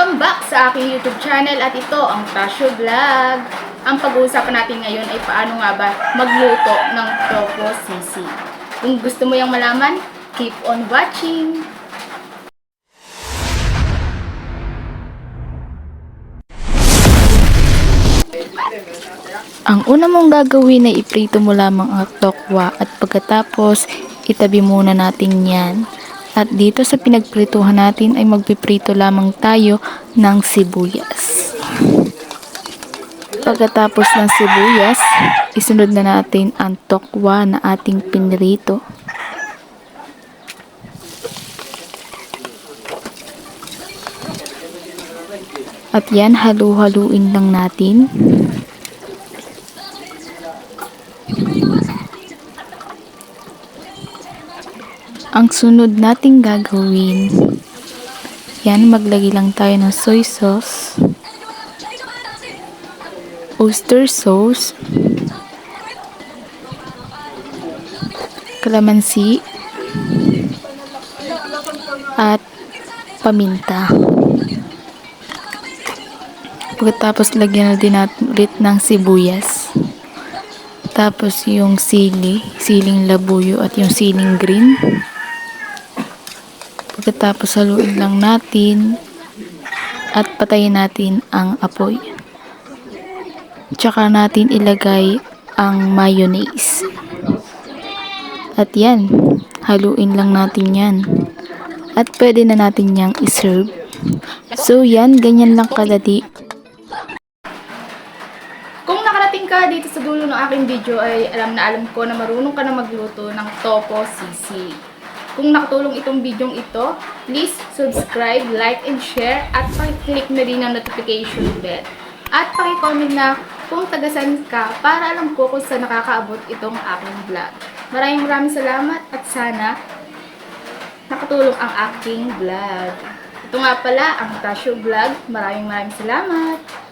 Welcome back sa aking YouTube channel at ito ang Tasyo Vlog. Ang pag-uusapan natin ngayon ay paano nga ba magluto ng tofu sisig. Kung gusto mo yung malaman, keep on watching! Ang una mong gagawin ay iprito mo lamang ang tokwa at pagkatapos itabi muna natin yan. At dito sa pinagprituhan natin ay magpiprito lamang tayo ng sibuyas. Pagkatapos ng sibuyas, isunod na natin ang tokwa na ating pinrito. At yan, halu-haluin lang natin. Ang sunod nating gagawin, yan, maglagay lang tayo ng soy sauce, oyster sauce, kalamansi, at paminta. Pagkatapos lagyan na din natin ulit ng sibuyas. Tapos yung siling labuyo at yung siling green. Pagkatapos haluin lang natin at patayin natin ang apoy. Tsaka natin ilagay ang mayonnaise. At yan, haluin lang natin yan. At pwede na natin yang iserve. So yan, ganyan lang kadali. Kung nakarating ka dito sa dulo ng aking video ay alam ko na marunong ka na magluto ng tofu sisig. Kung nakatulong itong video ito, please subscribe, like, and share at pakiclick na rin ang notification bell. At pakicomment na kung tagasan ka para alam ko kung saan nakakaabot itong aking vlog. Maraming salamat at sana nakatulong ang aking vlog. Ito nga pala ang Tasyo Vlog. Maraming salamat.